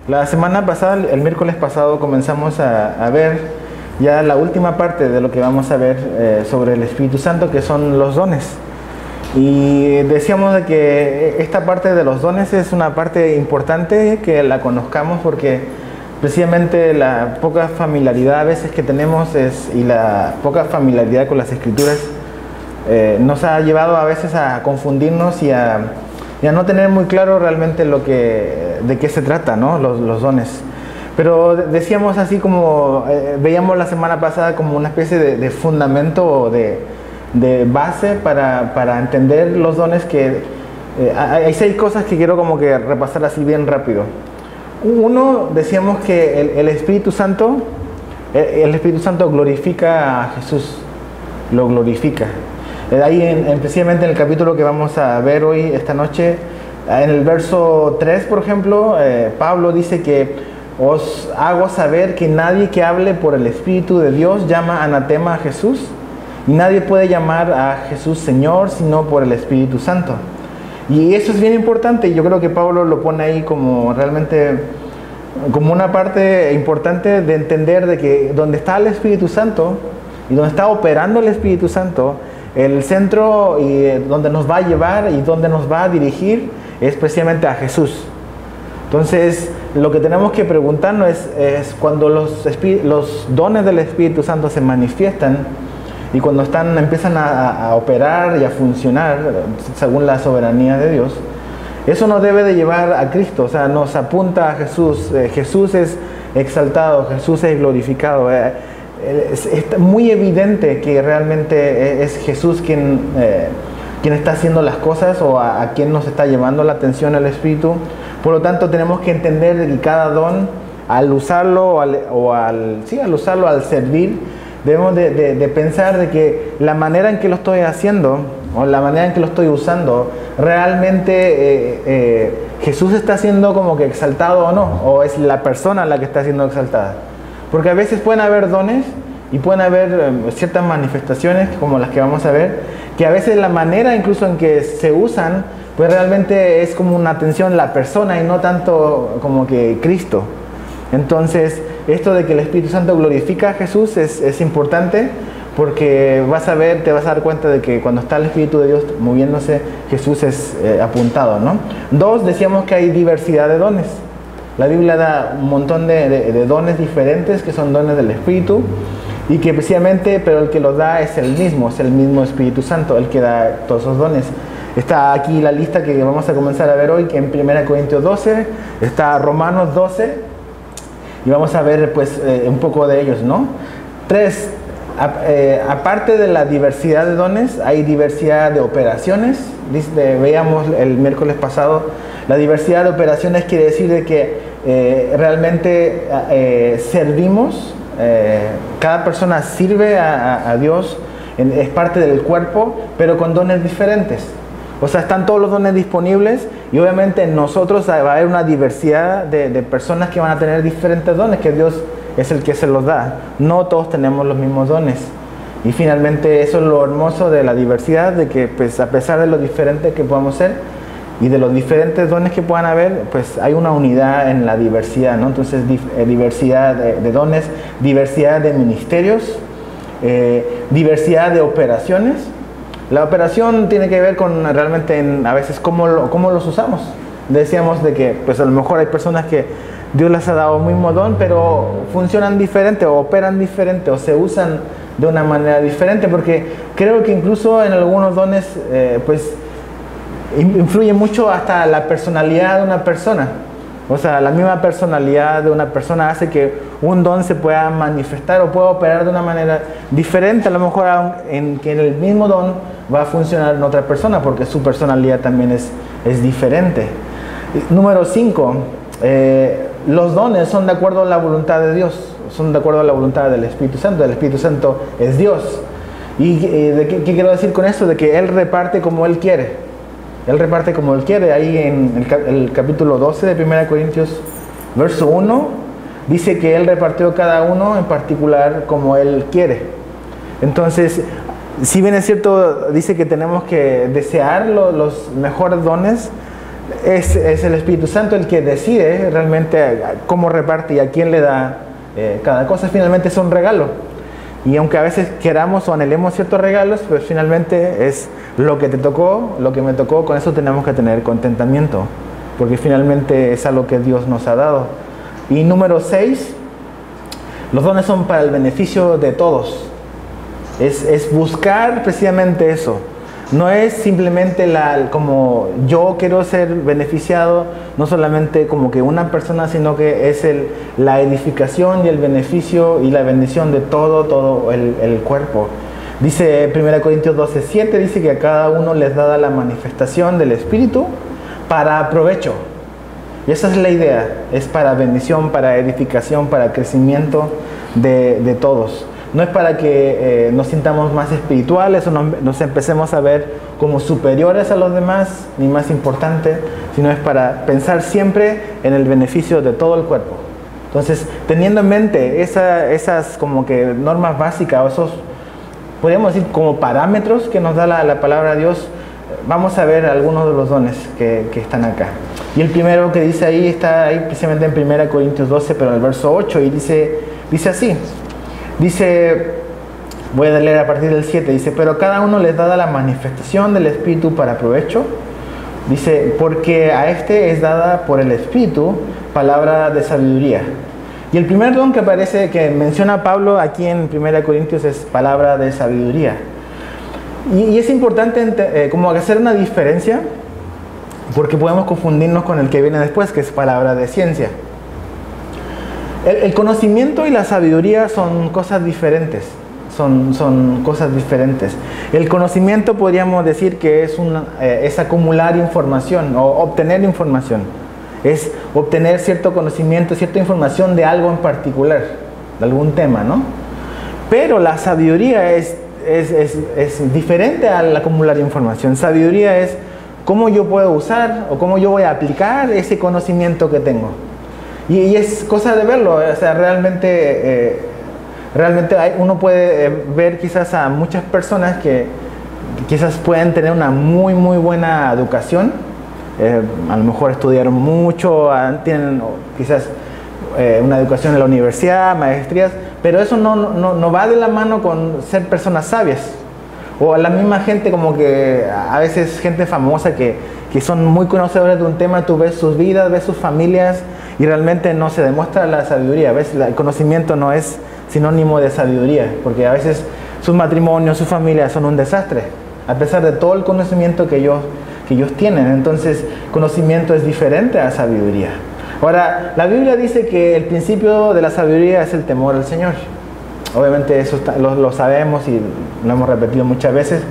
La semana pasada, el miércoles pasado, comenzamos a ver ya la última parte de lo que vamos a ver sobre el Espíritu Santo, que son los dones. Y decíamos de que esta parte de los dones es una parte importante que la conozcamos, porque precisamente la poca familiaridad a veces que tenemos y la poca familiaridad con las Escrituras nos ha llevado a veces a confundirnos y a no tener muy claro realmente de qué se trata, ¿no? Los dones. Pero decíamos así como, veíamos la semana pasada como una especie de fundamento o de base para entender los dones que... hay 6 cosas que quiero como que repasar así bien rápido. Uno, decíamos que el Espíritu Santo glorifica a Jesús, lo glorifica. Ahí precisamente en el capítulo que vamos a ver hoy, esta noche, en el verso 3, por ejemplo, Pablo dice que os hago saber que nadie que hable por el Espíritu de Dios llama anatema a Jesús, y nadie puede llamar a Jesús Señor sino por el Espíritu Santo. Y eso es bien importante, y yo creo que Pablo lo pone ahí como realmente como una parte importante de entender de que donde está el Espíritu Santo y donde está operando el Espíritu Santo, el centro y donde nos va a llevar y donde nos va a dirigir es precisamente a Jesús. Entonces, lo que tenemos que preguntarnos es cuando los dones del Espíritu Santo se manifiestan y cuando empiezan a operar y a funcionar según la soberanía de Dios, eso nos debe de llevar a Cristo, o sea, nos apunta a Jesús. Jesús es exaltado, Jesús es glorificado. Es muy evidente que realmente es Jesús quien está haciendo las cosas, o a quien nos está llevando la atención el Espíritu. Por lo tanto, tenemos que entender que cada don, al usarlo al usarlo, al servir, debemos de pensar de que la manera en que lo estoy haciendo o la manera en que lo estoy usando, realmente Jesús está siendo como que exaltado o no, o es la persona la que está siendo exaltada. Porque a veces pueden haber dones y pueden haber ciertas manifestaciones como las que vamos a ver, que a veces la manera incluso en que se usan, pues realmente es como una atención a la persona y no tanto como que Cristo. Entonces, esto de que el Espíritu Santo glorifica a Jesús es importante, porque te vas a dar cuenta de que cuando está el Espíritu de Dios moviéndose, Jesús es apuntado, ¿no? 2, decíamos que hay diversidad de dones. La Biblia da un montón de dones diferentes que son dones del Espíritu, y que precisamente, pero el que los da es el mismo Espíritu Santo, el que da todos esos dones. Está aquí la lista que vamos a comenzar a ver hoy, que en 1 Corintios 12, está Romanos 12, y vamos a ver pues un poco de ellos, ¿no? 3, aparte de la diversidad de dones, hay diversidad de operaciones. Veíamos el miércoles pasado, la diversidad de operaciones quiere decir de que realmente servimos, cada persona sirve a Dios, es parte del cuerpo, pero con dones diferentes. O sea, están todos los dones disponibles, y obviamente en nosotros va a haber una diversidad de personas que van a tener diferentes dones, que Dios es el que se los da. No todos tenemos los mismos dones. Y finalmente eso es lo hermoso de la diversidad, de que pues a pesar de lo diferente que podamos ser y de los diferentes dones que puedan haber, pues hay una unidad en la diversidad, ¿no? Entonces diversidad de dones, diversidad de ministerios, diversidad de operaciones. La operación tiene que ver con realmente a veces cómo los usamos. Decíamos de que pues a lo mejor hay personas que Dios les ha dado un mismo don, pero funcionan diferente o operan diferente o se usan de una manera diferente, porque creo que incluso en algunos dones pues influye mucho hasta la personalidad de una persona. O sea, la misma personalidad de una persona hace que un don se pueda manifestar o pueda operar de una manera diferente, a lo mejor en que el mismo don va a funcionar en otra persona, porque su personalidad también es diferente. Número 5, los dones son de acuerdo a la voluntad de Dios, son de acuerdo a la voluntad del Espíritu Santo. El Espíritu Santo es Dios. ¿Y qué quiero decir con esto? De que Él reparte como Él quiere. Él reparte como Él quiere. Ahí en el capítulo 12 de 1 Corintios, verso 1, dice que Él repartió cada uno en particular como Él quiere. Entonces, si bien es cierto, dice que tenemos que desear los mejores dones, es el Espíritu Santo el que decide realmente cómo reparte y a quién le da cada cosa. Finalmente es un regalo. Y aunque a veces queramos o anhelemos ciertos regalos, pues finalmente es lo que te tocó, lo que me tocó, con eso tenemos que tener contentamiento, porque finalmente es algo que Dios nos ha dado. Y número 6, los dones son para el beneficio de todos. Es buscar precisamente eso. No es simplemente como yo quiero ser beneficiado, no solamente como que una persona, sino que es la edificación y el beneficio y la bendición de todo el cuerpo. Dice 1 Corintios 12:7, dice que a cada uno les da la manifestación del Espíritu para provecho. Y esa es la idea, es para bendición, para edificación, para crecimiento de todos. No es para que nos sintamos más espirituales o nos empecemos a ver como superiores a los demás, ni más importantes, sino es para pensar siempre en el beneficio de todo el cuerpo. Entonces, teniendo en mente esas como que normas básicas, o esos, podríamos decir, como parámetros que nos da la palabra de Dios, vamos a ver algunos de los dones que están acá. Y el primero que dice ahí, está ahí precisamente en 1 Corintios 12, pero en el verso 8, y dice así. Dice, voy a leer a partir del 7, dice, pero cada uno les da la manifestación del Espíritu para provecho. Dice, porque a este es dada por el Espíritu palabra de sabiduría. Y el primer don que aparece, que menciona Pablo aquí en 1 Corintios, es palabra de sabiduría. Y es importante como hacer una diferencia, porque podemos confundirnos con el que viene después, que es palabra de ciencia. El conocimiento y la sabiduría son cosas diferentes. Son cosas diferentes. El conocimiento podríamos decir que es acumular información o obtener información. Es obtener cierto conocimiento, cierta información de algo en particular, de algún tema, ¿no? Pero la sabiduría es diferente al acumular información. Sabiduría es cómo yo puedo usar o cómo yo voy a aplicar ese conocimiento que tengo. Y es cosa de verlo, o sea, realmente uno puede ver quizás a muchas personas que quizás pueden tener una muy buena educación, a lo mejor estudiaron mucho, tienen quizás una educación en la universidad, maestrías, pero eso no va de la mano con ser personas sabias. O la misma gente, como que a veces gente famosa que son muy conocedores de un tema, tú ves sus vidas, ves sus familias, y realmente no se demuestra la sabiduría. ¿Ves? El conocimiento no es sinónimo de sabiduría, porque a veces sus matrimonios, sus familias son un desastre, a pesar de todo el conocimiento que ellos tienen. Entonces, conocimiento es diferente a sabiduría. Ahora, la Biblia dice que el principio de la sabiduría es el temor al Señor. Obviamente eso lo sabemos y lo hemos repetido muchas veces.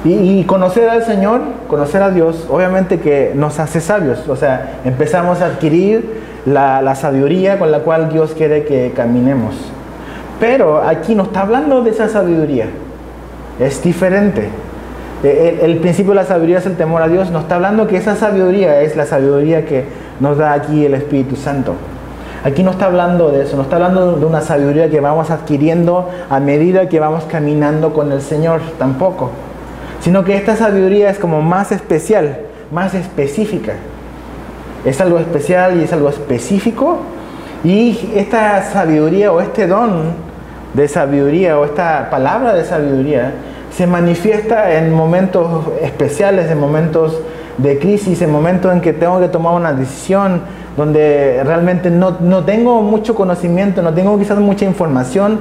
Y conocer al Señor, conocer a Dios, obviamente que nos hace sabios. O sea, empezamos a adquirir la sabiduría con la cual Dios quiere que caminemos. Pero aquí no está hablando de esa sabiduría. Es diferente. El principio de la sabiduría es el temor a Dios. No está hablando que esa sabiduría es la sabiduría que nos da aquí el Espíritu Santo. Aquí no está hablando de eso, no está hablando de una sabiduría que vamos adquiriendo a medida que vamos caminando con el Señor, tampoco. Sino que esta sabiduría es como más especial, más específica. Es algo especial y es algo específico. Y esta sabiduría o este don de sabiduría o esta palabra de sabiduría se manifiesta en momentos especiales, en momentos de crisis, en momentos en que tengo que tomar una decisión, donde realmente no tengo mucho conocimiento, no tengo quizás mucha información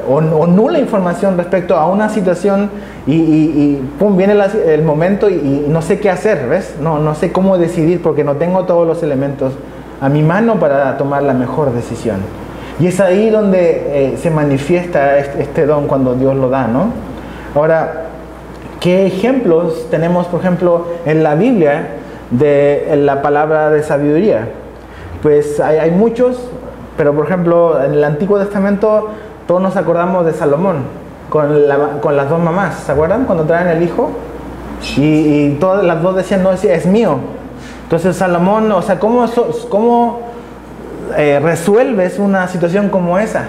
o nula información respecto a una situación y pum, viene el momento y no sé qué hacer, ¿ves? No sé cómo decidir porque no tengo todos los elementos a mi mano para tomar la mejor decisión. Y es ahí donde se manifiesta este don cuando Dios lo da, ¿no? Ahora, ¿qué ejemplos tenemos, por ejemplo, en la Biblia de la palabra de sabiduría? Pues hay muchos, pero por ejemplo, en el Antiguo Testamento todos nos acordamos de Salomón, con las dos mamás, ¿se acuerdan? Cuando traen el hijo y todas las dos decían, no, es mío. Entonces Salomón, o sea, ¿cómo resuelves una situación como esa?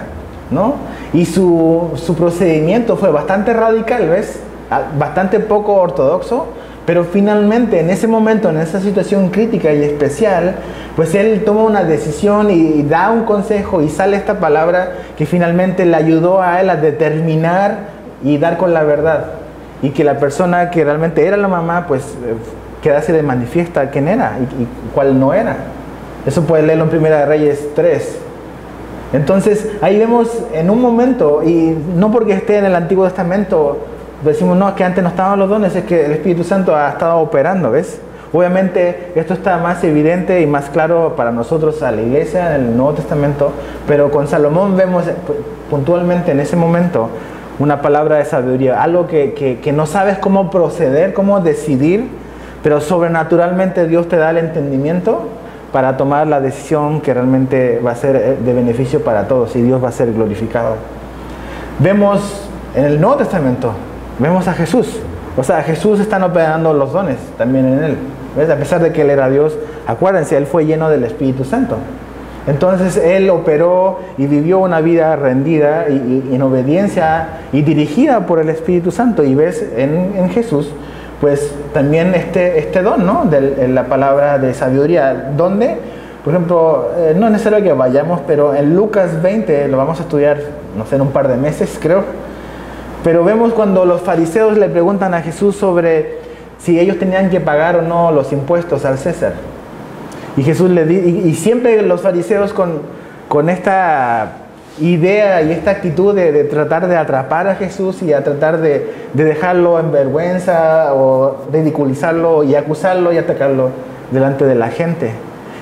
¿No? Y su procedimiento fue bastante radical, ¿ves? Bastante poco ortodoxo, Pero finalmente, en ese momento, en esa situación crítica y especial, pues él toma una decisión y da un consejo y sale esta palabra que finalmente le ayudó a él a determinar y dar con la verdad. Y que la persona que realmente era la mamá, pues quedase de manifiesta quién era y cuál no era. Eso puede leerlo en Primera de Reyes 3. Entonces, ahí vemos en un momento, y no porque esté en el Antiguo Testamento, decimos, no, es que antes no estaban los dones, es que el Espíritu Santo ha estado operando, ¿ves? Obviamente, esto está más evidente y más claro para nosotros, a la iglesia, en el Nuevo Testamento, pero con Salomón vemos puntualmente en ese momento una palabra de sabiduría, algo que no sabes cómo proceder, cómo decidir, pero sobrenaturalmente Dios te da el entendimiento para tomar la decisión que realmente va a ser de beneficio para todos y Dios va a ser glorificado. Vemos en el Nuevo Testamento, vemos a Jesús. O sea, Jesús están operando los dones también en él. ¿Ves? A pesar de que él era Dios, acuérdense, él fue lleno del Espíritu Santo. Entonces él operó y vivió una vida rendida y en obediencia y dirigida por el Espíritu Santo. Y ves en Jesús, pues también este don, ¿no? De la palabra de sabiduría. ¿Dónde? Por ejemplo, no es necesario que vayamos, pero en Lucas 20, lo vamos a estudiar, no sé, en un par de meses, creo. Pero vemos cuando los fariseos le preguntan a Jesús sobre si ellos tenían que pagar o no los impuestos al César. Y Jesús le dice, y siempre los fariseos con esta idea y esta actitud de tratar de atrapar a Jesús y a tratar de dejarlo en vergüenza o ridiculizarlo y acusarlo y atacarlo delante de la gente.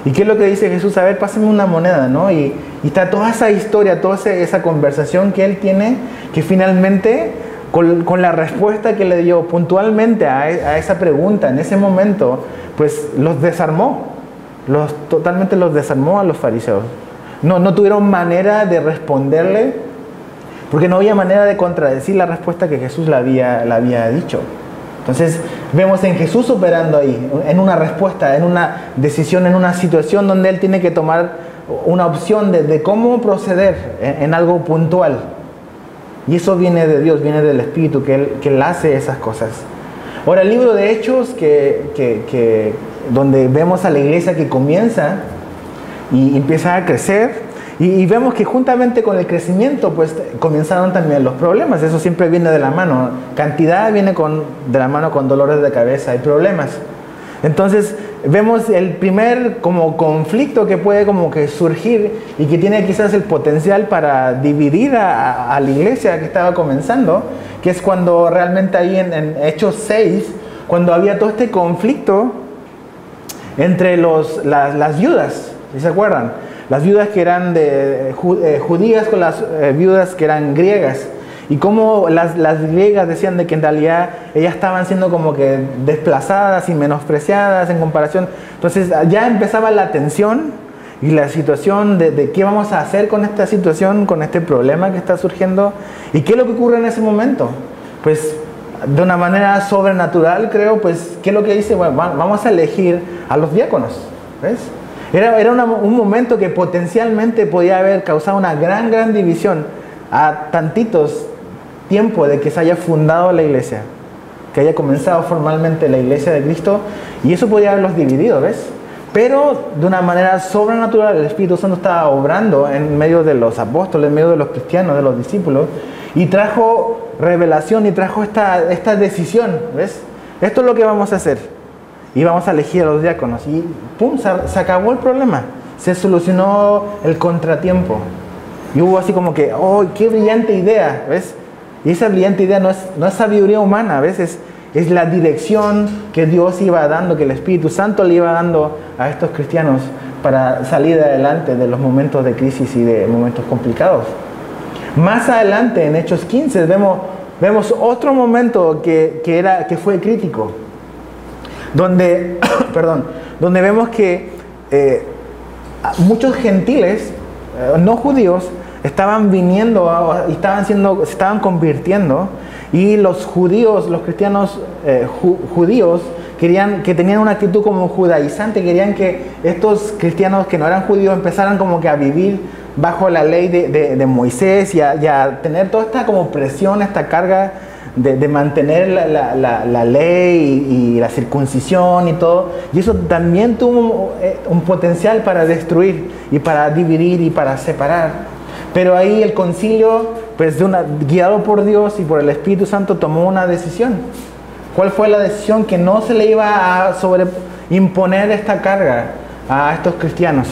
¿Y qué es lo que dice Jesús? A ver, pásame una moneda, ¿no? Y está toda esa historia, toda esa conversación que él tiene, que finalmente, con la respuesta que le dio puntualmente a esa pregunta en ese momento, pues los desarmó, totalmente los desarmó a los fariseos. No tuvieron manera de responderle, porque no había manera de contradecir la respuesta que Jesús le había dicho. Entonces vemos en Jesús operando ahí, en una respuesta, en una decisión, en una situación donde él tiene que tomar una opción de cómo proceder en algo puntual. Y eso viene de Dios, viene del Espíritu, que él hace esas cosas. Ahora, el libro de Hechos, donde vemos a la iglesia que comienza y empieza a crecer, y vemos que juntamente con el crecimiento, pues comenzaron también los problemas. Eso siempre viene de la mano. Cantidad viene de la mano con dolores de cabeza y problemas. Entonces, vemos el primer como conflicto que puede como que surgir y que tiene quizás el potencial para dividir a la iglesia que estaba comenzando, que es cuando realmente ahí en Hechos 6, cuando había todo este conflicto entre las viudas, ¿sí se acuerdan? Las viudas que eran judías con las viudas que eran griegas. Y cómo las griegas decían de que en realidad ellas estaban siendo como que desplazadas y menospreciadas en comparación. Entonces ya empezaba la tensión y la situación de qué vamos a hacer con esta situación, con este problema que está surgiendo. ¿Y qué es lo que ocurre en ese momento? Pues de una manera sobrenatural, creo, pues ¿qué es lo que dice? Bueno, vamos a elegir a los diáconos, ¿ves? Era un momento que potencialmente podía haber causado una gran división a tantitos tiempo de que se haya fundado la iglesia, que haya comenzado formalmente la iglesia de Cristo, y eso podía haberlos dividido, ¿ves? Pero de una manera sobrenatural el Espíritu Santo estaba obrando en medio de los apóstoles, en medio de los cristianos, de los discípulos, y trajo revelación y trajo esta decisión, ¿ves? Esto es lo que vamos a hacer. Y vamos a elegir a los diáconos. Y ¡pum! Se acabó el problema. Se solucionó el contratiempo. Y hubo así como que, ¡oh, qué brillante idea! ¿Ves? Y esa brillante idea no es sabiduría humana, ¿ves? Es la dirección que Dios iba dando, que el Espíritu Santo le iba dando a estos cristianos para salir adelante de los momentos de crisis y de momentos complicados. Más adelante, en Hechos 15, vemos otro momento que fue crítico. Donde vemos que muchos gentiles, no judíos, estaban viniendo y se estaban convirtiendo, y los judíos, los cristianos judíos, que tenían una actitud como judaizante, querían que estos cristianos que no eran judíos empezaran como que a vivir bajo la ley de Moisés y a tener toda esta como presión, esta carga de mantener la ley y la circuncisión y todo. Y eso también tuvo un potencial para destruir y para dividir y para separar. Pero ahí el concilio, pues guiado por Dios y por el Espíritu Santo, tomó una decisión. ¿Cuál fue la decisión? Que no se le iba a imponer esta carga a estos cristianos,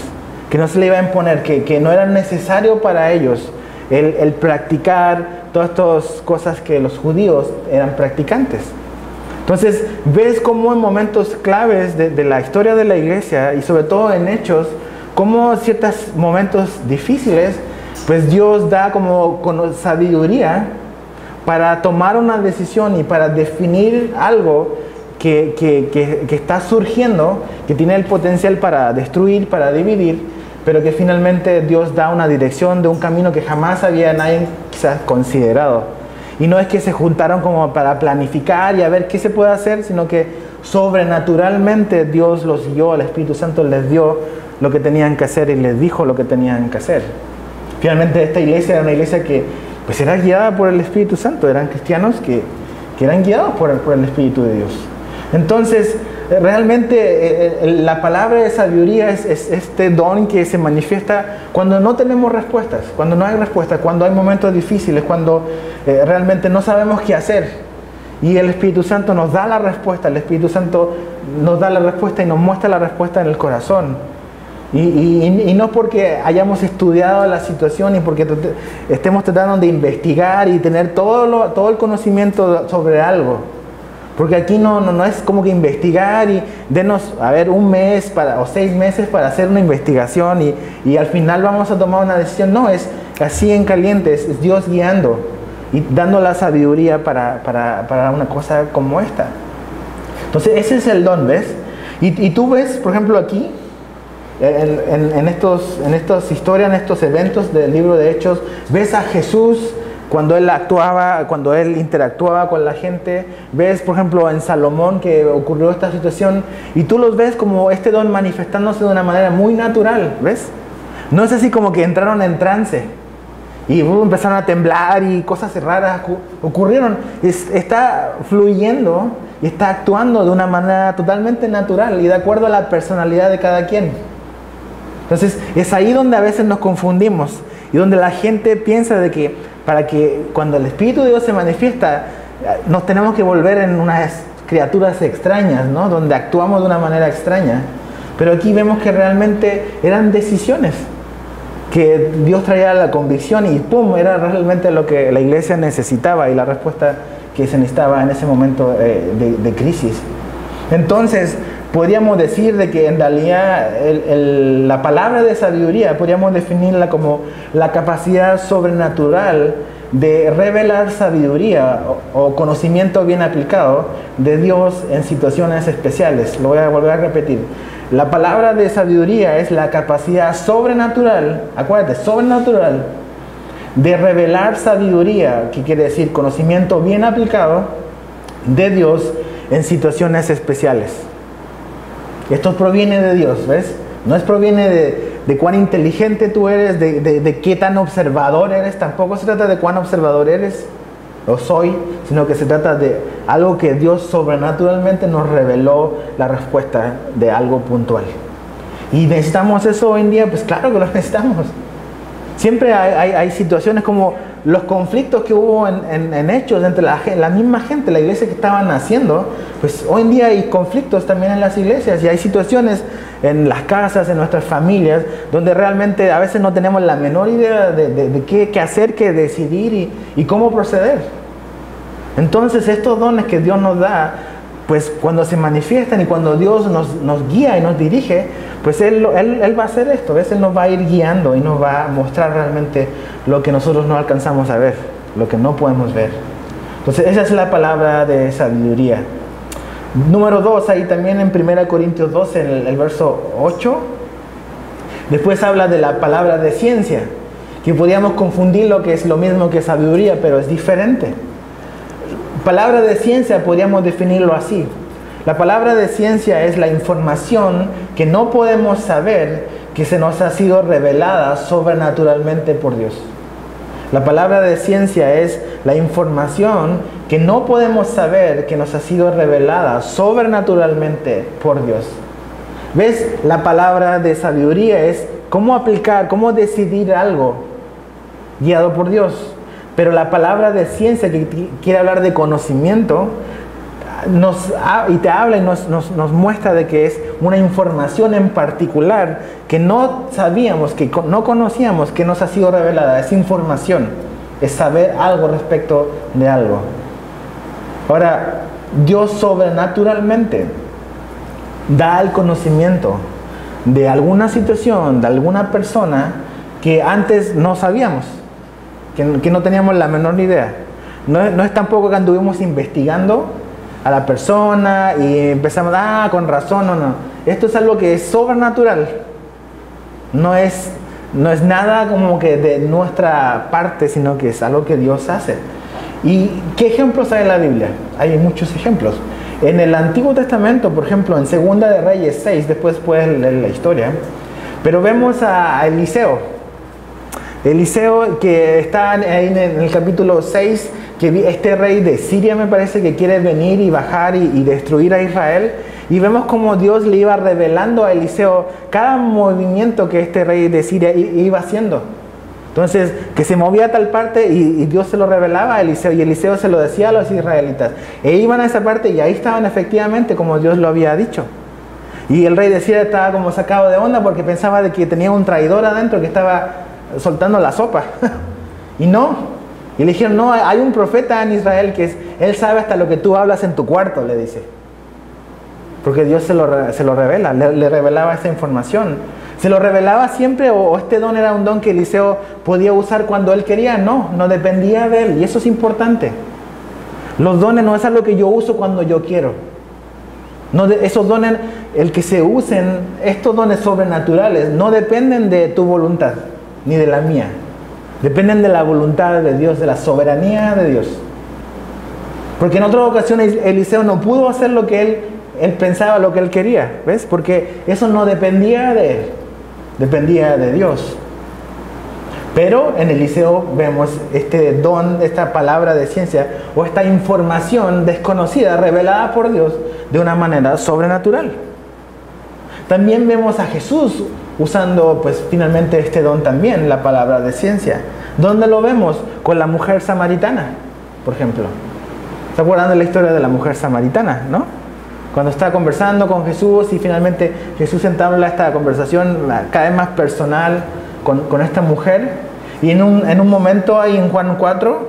que no se le iba a imponer, que no era necesario para ellos el practicar todas estas cosas que los judíos eran practicantes. Entonces ves cómo en momentos claves de la historia de la iglesia y sobre todo en Hechos, cómo ciertos momentos difíciles, pues Dios da como con sabiduría para tomar una decisión y para definir algo que está surgiendo, que tiene el potencial para destruir, para dividir, pero que finalmente Dios da una dirección de un camino que jamás había nadie quizás considerado. Y no es que se juntaron como para planificar y a ver qué se puede hacer, sino que sobrenaturalmente Dios los guió, el Espíritu Santo les dio lo que tenían que hacer y les dijo lo que tenían que hacer. Finalmente esta iglesia era una iglesia que pues era guiada por el Espíritu Santo, eran cristianos que eran guiados por el Espíritu de Dios. Entonces, realmente la palabra de sabiduría es este don que se manifiesta cuando no tenemos respuestas, cuando no hay respuestas, cuando hay momentos difíciles, cuando realmente no sabemos qué hacer. Y el Espíritu Santo nos da la respuesta, el Espíritu Santo nos da la respuesta y nos muestra la respuesta en el corazón. Y no porque hayamos estudiado la situación y porque estemos tratando de investigar y tener todo el conocimiento sobre algo. Porque aquí no es como que investigar y denos, a ver, un mes o 6 meses para hacer una investigación y al final vamos a tomar una decisión. No, es así en caliente, es Dios guiando y dando la sabiduría para una cosa como esta. Entonces ese es el don, ¿ves? Y tú ves, por ejemplo, aquí, en estas historias, en estos eventos del libro de Hechos, ves a Jesús cuando él actuaba, cuando él interactuaba con la gente. Ves, por ejemplo, en Salomón que ocurrió esta situación y tú los ves como este don manifestándose de una manera muy natural, ¿ves? No es así como que entraron en trance y empezaron a temblar y cosas raras ocurrieron. Está fluyendo y está actuando de una manera totalmente natural y de acuerdo a la personalidad de cada quien. Entonces es ahí donde a veces nos confundimos y donde la gente piensa de que para que cuando el Espíritu de Dios se manifiesta nos tenemos que volver en unas criaturas extrañas, ¿no? Donde actuamos de una manera extraña. Pero aquí vemos que realmente eran decisiones que Dios traía la convicción y ¡pum! Era realmente lo que la iglesia necesitaba y la respuesta que se necesitaba en ese momento de crisis. Entonces podríamos decir de que en realidad la palabra de sabiduría podríamos definirla como la capacidad sobrenatural de revelar sabiduría o conocimiento bien aplicado de Dios en situaciones especiales. Lo voy a volver a repetir. La palabra de sabiduría es la capacidad sobrenatural, acuérdate, sobrenatural, de revelar sabiduría, que quiere decir conocimiento bien aplicado de Dios en situaciones especiales. Esto proviene de Dios, ¿ves? No proviene de cuán inteligente tú eres, de qué tan observador eres. Tampoco se trata de cuán observador eres o soy, sino que se trata de algo que Dios sobrenaturalmente nos reveló la respuesta de algo puntual. ¿Y necesitamos eso hoy en día? Pues claro que lo necesitamos. Siempre hay situaciones como los conflictos que hubo en Hechos entre la misma gente, la iglesia que estaba naciendo. Pues hoy en día hay conflictos también en las iglesias y hay situaciones en las casas, en nuestras familias, donde realmente a veces no tenemos la menor idea de qué hacer, qué decidir y cómo proceder. Entonces estos dones que Dios nos da, pues cuando se manifiestan y cuando Dios nos guía y nos dirige, pues Él va a hacer esto, ¿ves? Él nos va a ir guiando y nos va a mostrar realmente lo que nosotros no alcanzamos a ver, lo que no podemos ver. Entonces esa es la palabra de sabiduría. Número 2, ahí también en 1 Corintios 12, en el verso 8, después habla de la palabra de ciencia, que podríamos confundir lo que es lo mismo que sabiduría, pero es diferente. Palabra de ciencia podríamos definirlo así. La palabra de ciencia es la información que no podemos saber, que se nos ha sido revelada sobrenaturalmente por Dios. La palabra de ciencia es la información que no podemos saber que nos ha sido revelada sobrenaturalmente por Dios. ¿Ves? La palabra de sabiduría es cómo aplicar, cómo decidir algo guiado por Dios. Pero la palabra de ciencia, que quiere hablar de conocimiento, te habla y nos muestra de que es una información en particular que no sabíamos, que no conocíamos, que nos ha sido revelada. Es información, es saber algo respecto de algo. Ahora, Dios sobrenaturalmente da el conocimiento de alguna situación, de alguna persona que antes no sabíamos, que no teníamos la menor idea. No es tampoco que anduvimos investigando a la persona y empezamos, con razón, no. Esto es algo que es sobrenatural. No es nada como que de nuestra parte, sino que es algo que Dios hace. ¿Y qué ejemplos hay en la Biblia? Hay muchos ejemplos. En el Antiguo Testamento, por ejemplo, en Segunda de Reyes 6, después puedes leer la historia, pero vemos a Eliseo. Eliseo, que está ahí en el capítulo 6, que este rey de Siria, me parece, que quiere venir y bajar y destruir a Israel. Y vemos como Dios le iba revelando a Eliseo cada movimiento que este rey de Siria iba haciendo. Entonces, que se movía a tal parte y Dios se lo revelaba a Eliseo, y Eliseo se lo decía a los israelitas. E iban a esa parte y ahí estaban efectivamente como Dios lo había dicho. Y el rey de Siria estaba como sacado de onda porque pensaba de que tenía un traidor adentro que estaba soltando la sopa. Y no. Y le dijeron, no, hay un profeta en Israel que él sabe hasta lo que tú hablas en tu cuarto, le dice. Porque Dios se lo revela, le revelaba esa información. ¿Se lo revelaba siempre o este don era un don que Eliseo podía usar cuando él quería? No dependía de él, y eso es importante. Los dones no es algo que yo uso cuando yo quiero. Esos dones, el que se usen, estos dones sobrenaturales, no dependen de tu voluntad, ni de la mía. Dependen de la voluntad de Dios, de la soberanía de Dios. Porque en otras ocasiones Eliseo no pudo hacer lo que él pensaba, lo que él quería, ¿ves? Porque eso no dependía de él, dependía de Dios. Pero en Eliseo vemos este don, esta palabra de ciencia o esta información desconocida, revelada por Dios de una manera sobrenatural. También vemos a Jesús usando pues finalmente este don también, la palabra de ciencia. ¿Dónde lo vemos? Con la mujer samaritana, por ejemplo. ¿Se acuerdan de la historia de la mujer samaritana, no? Cuando está conversando con Jesús y finalmente Jesús entabla esta conversación cada vez más personal con esta mujer. Y en un momento ahí en Juan 4,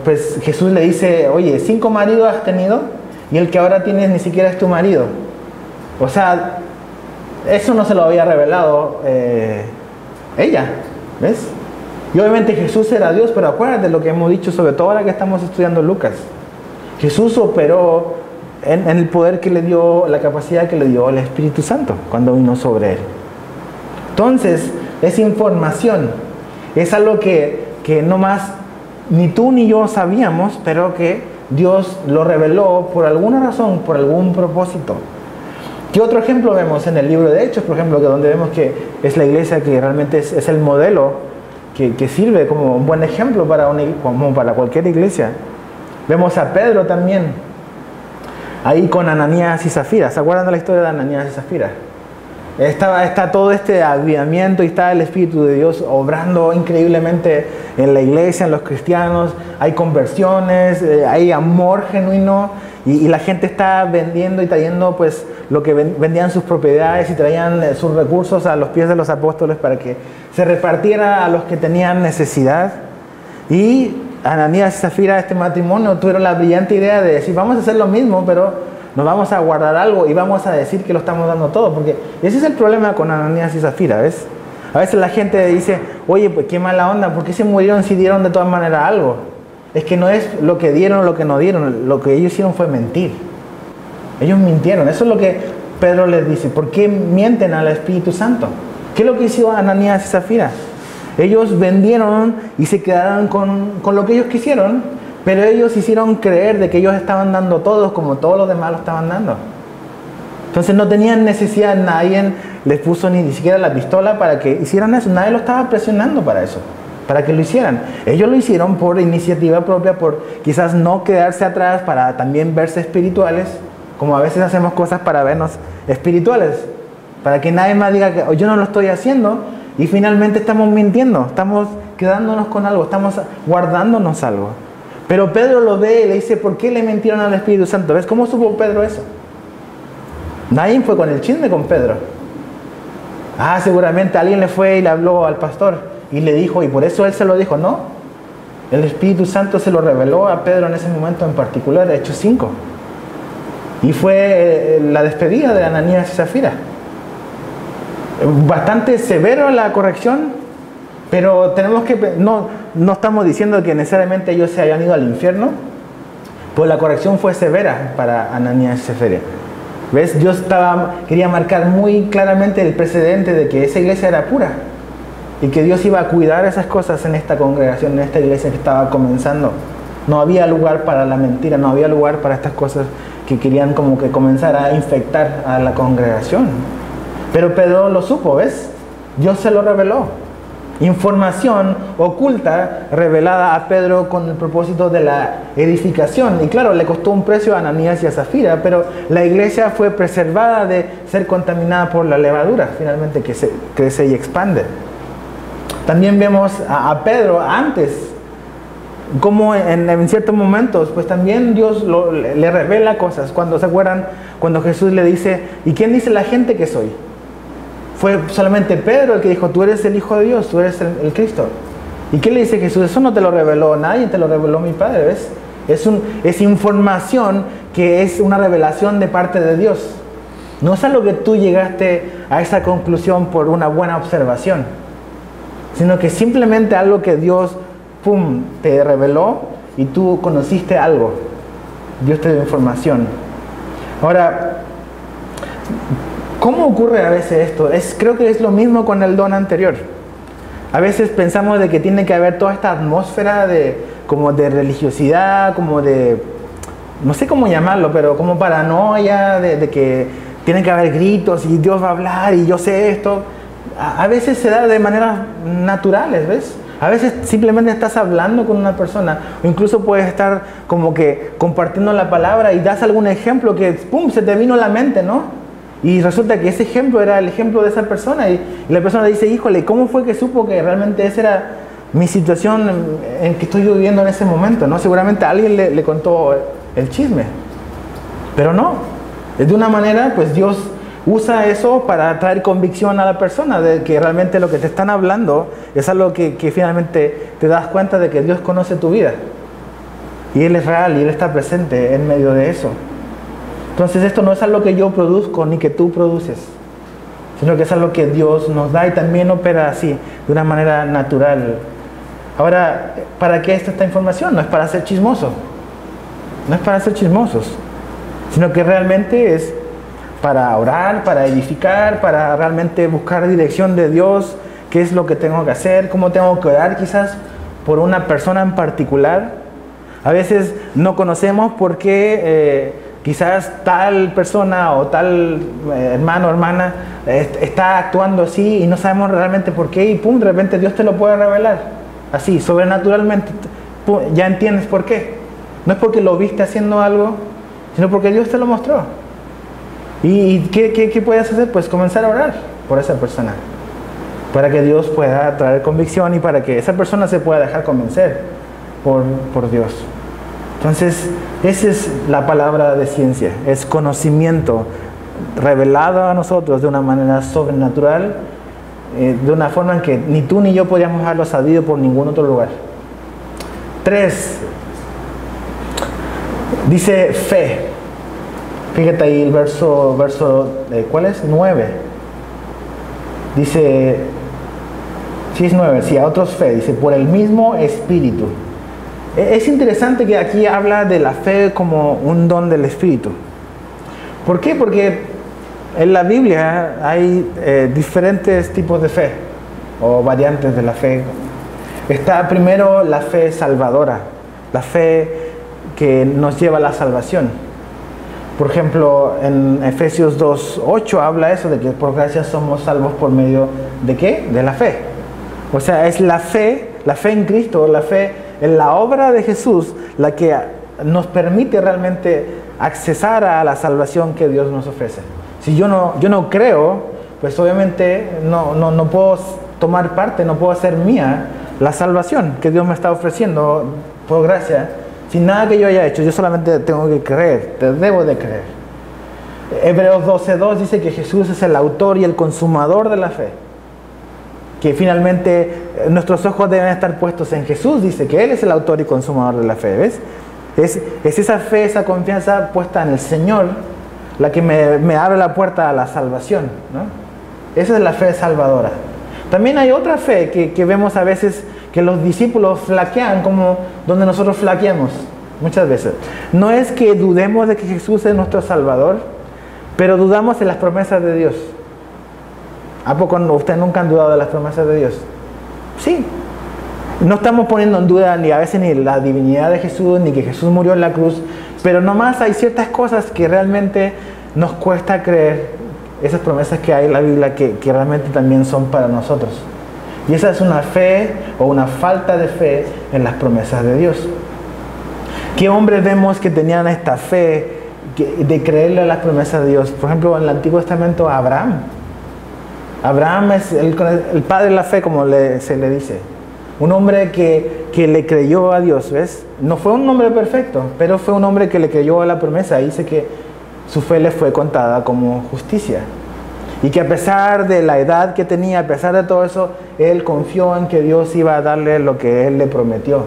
pues Jesús le dice, oye, 5 maridos has tenido y el que ahora tienes ni siquiera es tu marido. O sea, eso no se lo había revelado ella, ¿ves? Y obviamente Jesús era Dios, pero acuérdate lo que hemos dicho, sobre todo ahora que estamos estudiando Lucas. Jesús operó en el poder que le dio, la capacidad que le dio el Espíritu Santo cuando vino sobre él. Entonces, esa información es algo que no más ni tú ni yo sabíamos, pero que Dios lo reveló por alguna razón, por algún propósito. ¿Qué otro ejemplo vemos en el libro de Hechos, por ejemplo, que donde vemos que es la iglesia que realmente es el modelo que sirve como un buen ejemplo como para cualquier iglesia? Vemos a Pedro también, ahí con Ananías y Zafira. ¿Se acuerdan de la historia de Ananías y Zafira? Está todo este avivamiento y está el Espíritu de Dios obrando increíblemente en la iglesia, en los cristianos. Hay conversiones, hay amor genuino y la gente está vendiendo y trayendo pues lo que vendían sus propiedades y traían sus recursos a los pies de los apóstoles para que se repartiera a los que tenían necesidad. Y Ananías y Zafira, este matrimonio, tuvieron la brillante idea de decir, vamos a hacer lo mismo, pero nos vamos a guardar algo y vamos a decir que lo estamos dando todo. Porque ese es el problema con Ananías y Zafira, ¿ves? A veces la gente dice, oye, pues qué mala onda, ¿por qué se murieron si dieron de todas maneras algo? Es que no es lo que dieron o lo que no dieron, lo que ellos hicieron fue mentir. Ellos mintieron, eso es lo que Pedro les dice. ¿Por qué mienten al Espíritu Santo? ¿Qué es lo que hizo Ananías y Zafira? Ellos vendieron y se quedaron con lo que ellos quisieron, pero ellos hicieron creer de que ellos estaban dando todos como todos los demás lo estaban dando. Entonces no tenían necesidad, nadie les puso ni siquiera la pistola para que hicieran eso, nadie lo estaba presionando para eso. para que lo hicieran. Ellos lo hicieron por iniciativa propia, por quizás no quedarse atrás, para también verse espirituales, como a veces hacemos cosas para vernos espirituales, para que nadie más diga que yo no lo estoy haciendo, y finalmente estamos mintiendo, estamos quedándonos con algo, estamos guardándonos algo. Pero Pedro lo ve y le dice, ¿por qué le mintieron al Espíritu Santo? ¿Ves cómo supo Pedro eso? Nadie fue con el chisme con Pedro. Seguramente alguien le fue y le habló al pastor y le dijo, y por eso él se lo dijo. No, el Espíritu Santo se lo reveló a Pedro en ese momento en particular, de Hechos 5. Y fue la despedida de Ananías y Zafira. Bastante severo la corrección, pero tenemos que, no estamos diciendo que necesariamente ellos se hayan ido al infierno, pues la corrección fue severa para Ananías y Zafira. ¿Ves? Dios quería marcar muy claramente el precedente de que esa iglesia era pura y que Dios iba a cuidar esas cosas en esta congregación, en esta iglesia que estaba comenzando. No había lugar para la mentira, no había lugar para estas cosas que querían como que comenzar a infectar a la congregación. Pero Pedro lo supo, ¿ves? Dios se lo reveló. Información oculta revelada a Pedro con el propósito de la edificación. Y claro, le costó un precio a Ananías y a Zafira, pero la iglesia fue preservada de ser contaminada por la levadura, finalmente, que se crece y expande. También vemos a Pedro antes, como en ciertos momentos, pues también Dios le revela cosas. Cuando se acuerdan, cuando Jesús le dice, ¿y quién dice la gente que soy? Fue solamente Pedro el que dijo, tú eres el Hijo de Dios, tú eres el Cristo. ¿Y qué le dice Jesús? Eso no te lo reveló nadie, te lo reveló mi Padre, ¿ves? Es información que es una revelación de parte de Dios. No es algo que tú llegaste a esa conclusión por una buena observación, sino que simplemente algo que Dios, te reveló y tú conociste algo. Dios te dio información. Ahora, ¿cómo ocurre a veces esto? Creo que es lo mismo con el don anterior. A veces pensamos de que tiene que haber toda esta atmósfera como de religiosidad, como de, no sé cómo llamarlo, pero como paranoia, de que tiene que haber gritos y Dios va a hablar y yo sé esto. A veces se da de maneras naturales, ¿ves? A veces simplemente estás hablando con una persona, o incluso puedes estar como que compartiendo la palabra y das algún ejemplo que se te vino a la mente, ¿no? Y resulta que ese ejemplo era el ejemplo de esa persona y la persona dice, híjole, ¿cómo fue que supo que realmente esa era mi situación en que estoy viviendo en ese momento, ¿no? Seguramente alguien le contó el chisme, pero no. De una manera, pues Dios usa eso para traer convicción a la persona de que realmente lo que te están hablando es algo que finalmente te das cuenta de que Dios conoce tu vida y Él es real y Él está presente en medio de eso. Entonces esto no es algo que yo produzco ni que tú produces, sino que es algo que Dios nos da y también opera así, de una manera natural. Ahora, ¿para qué esta información? No es para ser chismoso, no es para ser chismosos, sino que realmente es para orar, para edificar, para realmente buscar dirección de Dios, qué es lo que tengo que hacer, cómo tengo que orar quizás por una persona en particular. A veces no conocemos por qué quizás tal persona o tal hermano o hermana está actuando así y no sabemos realmente por qué y de repente Dios te lo puede revelar, así, sobrenaturalmente, ya entiendes por qué. No es porque lo viste haciendo algo, sino porque Dios te lo mostró. ¿Y qué puedes hacer? Pues comenzar a orar por esa persona, para que Dios pueda traer convicción y para que esa persona se pueda dejar convencer por Dios. Entonces, esa es la palabra de ciencia, es conocimiento revelado a nosotros de una manera sobrenatural, de una forma en que ni tú ni yo podíamos haberlo sabido por ningún otro lugar. 3. Dice fe. Fíjate ahí el verso ¿cuál es? 9. Dice, sí es 9, sí, a otros fe, dice, por el mismo Espíritu. Es interesante que aquí habla de la fe como un don del Espíritu. ¿Por qué? Porque en la Biblia hay diferentes tipos de fe, o variantes de la fe. Está primero la fe salvadora, la fe que nos lleva a la salvación. Por ejemplo, en Efesios 2:8 habla eso de que por gracia somos salvos por medio de ¿qué? De la fe. O sea, es la fe la fe en Cristo, la fe en la obra de Jesús, la que nos permite realmente accesar a la salvación que Dios nos ofrece. Si yo no creo, pues obviamente no puedo tomar parte, no puedo hacer mía la salvación que Dios me está ofreciendo por gracia, sin nada que yo haya hecho. Yo solamente tengo que creer, debo de creer. Hebreos 12:2 dice que Jesús es el autor y el consumador de la fe. Que finalmente nuestros ojos deben estar puestos en Jesús, dice que Él es el autor y consumador de la fe, ¿ves? Es esa fe, esa confianza puesta en el Señor la que me abre la puerta a la salvación, ¿no? Esa es la fe salvadora. También hay otra fe que vemos a veces que los discípulos flaquean, como donde nosotros flaqueamos muchas veces. No es que dudemos de que Jesús es nuestro Salvador, pero dudamos en las promesas de Dios. ¿A poco ustedes nunca han dudado de las promesas de Dios? Sí. No estamos poniendo en duda ni a veces ni la divinidad de Jesús, ni que Jesús murió en la cruz, pero nomás hay ciertas cosas que realmente nos cuesta creer, esas promesas que hay en la Biblia que realmente también son para nosotros. Y esa es una fe o una falta de fe en las promesas de Dios. ¿Qué hombres vemos que tenían esta fe de creerle a las promesas de Dios? Por ejemplo, en el Antiguo Testamento, Abraham. Abraham es el padre de la fe, como se le dice. Un hombre que le creyó a Dios, ¿ves? No fue un hombre perfecto, pero fue un hombre que le creyó a la promesa. Dice que su fe le fue contada como justicia. Y que a pesar de la edad que tenía, a pesar de todo eso, él confió en que Dios iba a darle lo que él le prometió.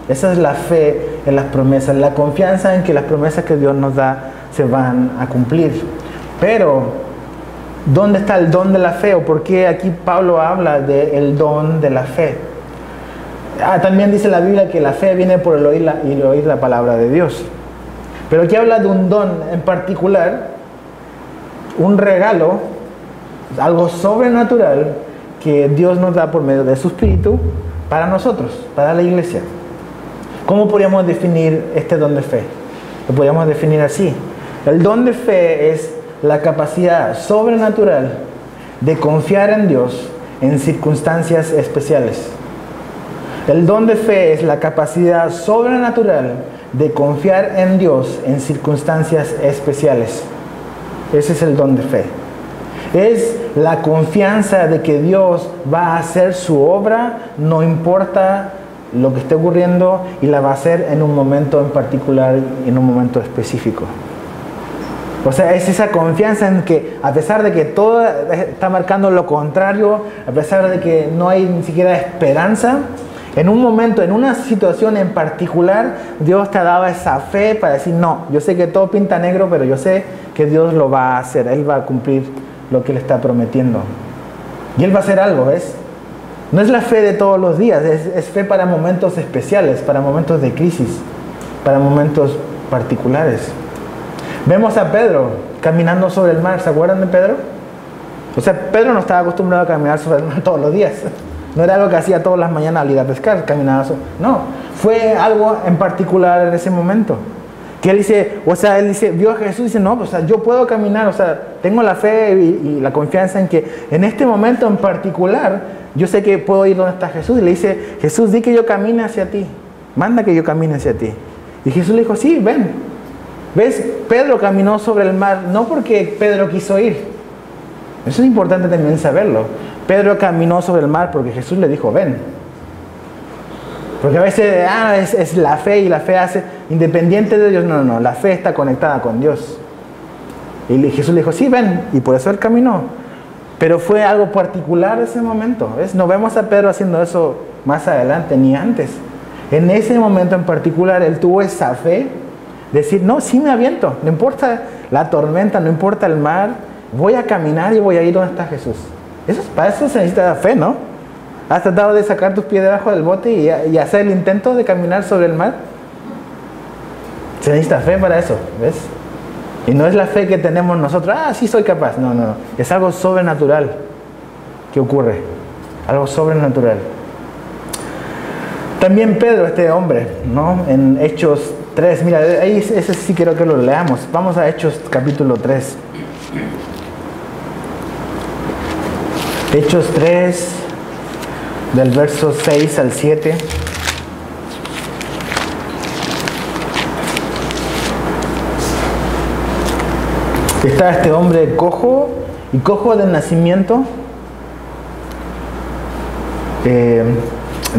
Esa es la fe en las promesas, la confianza en que las promesas que Dios nos da se van a cumplir. Pero, ¿dónde está el don de la fe? ¿O por qué aquí Pablo habla del don de la fe? También dice la Biblia que la fe viene por el oír la palabra de Dios. Pero aquí habla de un don en particular, un regalo, algo sobrenatural que Dios nos da por medio de su Espíritu para nosotros, para la iglesia. ¿Cómo podríamos definir este don de fe? Lo podríamos definir así. El don de fe es la capacidad sobrenatural de confiar en Dios en circunstancias especiales. El don de fe es la capacidad sobrenatural de confiar en Dios en circunstancias especiales. Ese es el don de fe. Es la confianza de que Dios va a hacer su obra, no importa lo que esté ocurriendo, y la va a hacer en un momento en particular, en un momento específico. O sea, es esa confianza en que a pesar de que todo está marcando lo contrario, a pesar de que no hay ni siquiera esperanza, en un momento, en una situación en particular, Dios te ha dado esa fe para decir, no, yo sé que todo pinta negro, pero yo sé que Dios lo va a hacer. Él va a cumplir lo que Él está prometiendo. Y Él va a hacer algo, ¿ves? No es la fe de todos los días, es fe para momentos especiales, para momentos de crisis, para momentos particulares. Vemos a Pedro caminando sobre el mar. ¿Se acuerdan de Pedro? O sea, Pedro no estaba acostumbrado a caminar sobre el mar todos los días. No era algo que hacía todas las mañanas al ir a pescar, caminaba sobre. No, fue algo en particular en ese momento. Que él dice, vio a Jesús y dice, no, pues, o sea, yo puedo caminar, o sea, tengo la fe y la confianza en que en este momento en particular, yo sé que puedo ir donde está Jesús. Y le dice, Jesús, di que yo camine hacia ti, manda que yo camine hacia ti. Y Jesús le dijo, sí, ven. ¿Ves? Pedro caminó sobre el mar, no porque Pedro quiso ir. Eso es importante también saberlo. Pedro caminó sobre el mar porque Jesús le dijo, ven. Porque a veces es la fe, y la fe hace independiente de Dios. No, la fe está conectada con Dios. Y Jesús le dijo, sí, ven. Y por eso él caminó. Pero fue algo particular ese momento, ¿ves? No vemos a Pedro haciendo eso más adelante, ni antes. En ese momento en particular, él tuvo esa fe de decir, no, sí me aviento. No importa la tormenta, no importa el mar. Voy a caminar y voy a ir donde está Jesús. Para eso se necesita fe, ¿no? ¿Has tratado de sacar tus pies debajo del bote y hacer el intento de caminar sobre el mar? Se necesita fe para eso, ¿ves? Y no es la fe que tenemos nosotros, sí soy capaz. No. Es algo sobrenatural que ocurre. Algo sobrenatural. También Pedro, este hombre, ¿no? En Hechos 3, mira, ahí ese sí quiero que lo leamos. Vamos a Hechos capítulo 3. Hechos 3, del verso 6 al 7. Está este hombre cojo y cojo de nacimiento.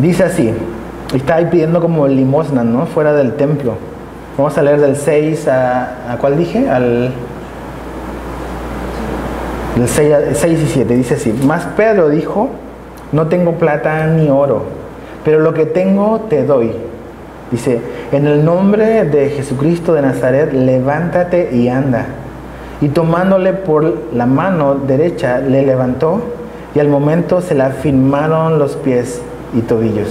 Dice así, está ahí pidiendo como limosna, ¿no? Fuera del templo. Vamos a leer del 6 ¿a cuál dije? Del 6 y 7, dice así. Mas Pedro dijo, no tengo plata ni oro, pero lo que tengo te doy. Dice, en el nombre de Jesucristo de Nazaret, levántate y anda. Y tomándole por la mano derecha, le levantó, y al momento se le afirmaron los pies y tobillos.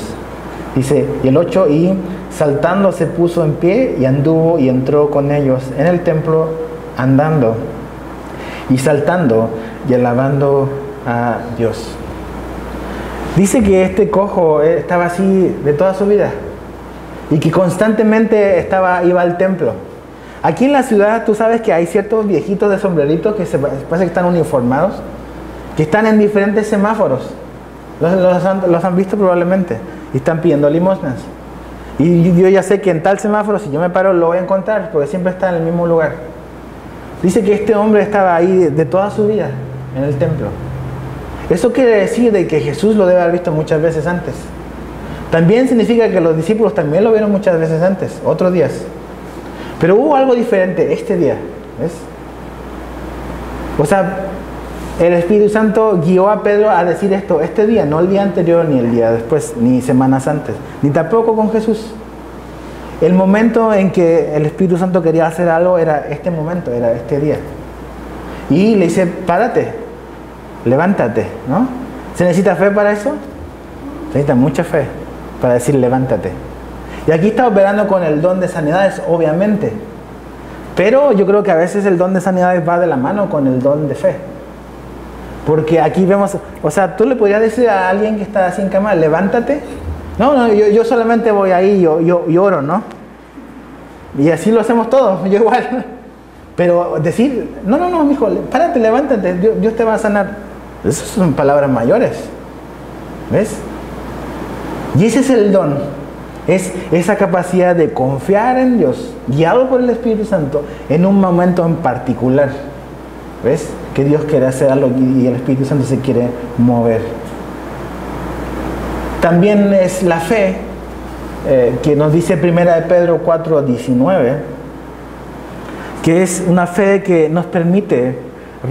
Dice, y el 8, y saltando se puso en pie y anduvo y entró con ellos en el templo, andando y saltando y alabando a Dios. Dice que este cojo estaba así de toda su vida y que constantemente iba al templo. Aquí en la ciudad tú sabes que hay ciertos viejitos de sombreritos que parece que están uniformados, que están en diferentes semáforos. Los han visto probablemente y están pidiendo limosnas. Y yo ya sé que en tal semáforo, si yo me paro, lo voy a encontrar porque siempre está en el mismo lugar. Dice que este hombre estaba ahí de toda su vida en el templo. Eso quiere decir de que Jesús lo debe haber visto muchas veces antes. También significa que los discípulos también lo vieron muchas veces antes, otros días. Pero hubo algo diferente este día, ¿ves? O sea, el Espíritu Santo guió a Pedro a decir esto este día, no el día anterior, ni el día después, ni semanas antes, ni tampoco con Jesús. El momento en que el Espíritu Santo quería hacer algo era este momento, era este día. Y le dice, párate, levántate, ¿no? ¿Se necesita fe para eso? Se necesita mucha fe para decir levántate. Y aquí está operando con el don de sanidades, obviamente. Pero yo creo que a veces el don de sanidades va de la mano con el don de fe. Porque aquí vemos, o sea, tú le podrías decir a alguien que está así en cama, levántate. No, yo solamente voy ahí, yo oro, ¿no? Y así lo hacemos todos, yo igual. Pero decir, no, mijo, párate, levántate, Dios te va a sanar. Esas son palabras mayores. ¿Ves? Y ese es el don. Es esa capacidad de confiar en Dios, guiado por el Espíritu Santo, en un momento en particular. ¿Ves? Que Dios quiere hacer algo y el Espíritu Santo se quiere mover. También es la fe, que nos dice 1 Pedro 4:19, que es una fe que nos permite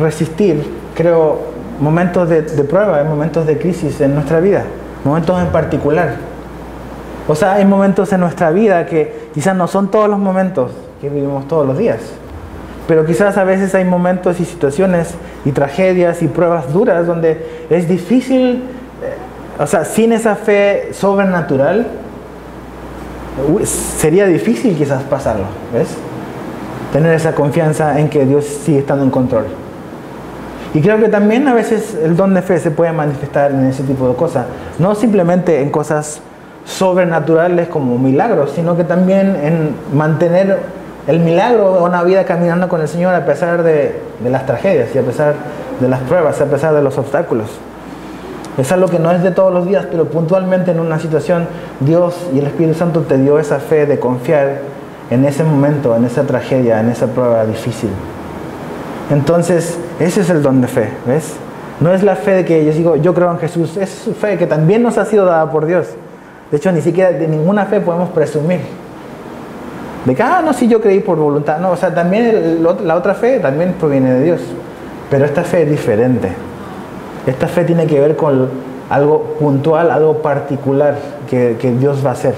resistir, creo, momentos de prueba, momentos de crisis en nuestra vida, momentos en particular. O sea, hay momentos en nuestra vida que quizás no son todos los momentos que vivimos todos los días, pero quizás a veces hay momentos y situaciones y tragedias y pruebas duras donde es difícil, o sea, sin esa fe sobrenatural, sería difícil quizás pasarlo, ¿ves? Tener esa confianza en que Dios sigue estando en control. Y creo que también a veces el don de fe se puede manifestar en ese tipo de cosas, no simplemente en cosas sobrenaturales como milagros, sino que también en mantener el milagro de una vida caminando con el Señor a pesar de las tragedias y a pesar de las pruebas, a pesar de los obstáculos. Es algo que no es de todos los días, pero puntualmente en una situación Dios y el Espíritu Santo te dio esa fe de confiar en ese momento, en esa tragedia, en esa prueba difícil. Entonces, ese es el don de fe, ¿ves? No es la fe de que yo digo, yo creo en Jesús, es su fe que también nos ha sido dada por Dios. De hecho, ni siquiera de ninguna fe podemos presumir. De que, no, sí, yo creí por voluntad. No, o sea, también la otra fe también proviene de Dios. Pero esta fe es diferente. Esta fe tiene que ver con algo puntual, algo particular que Dios va a hacer.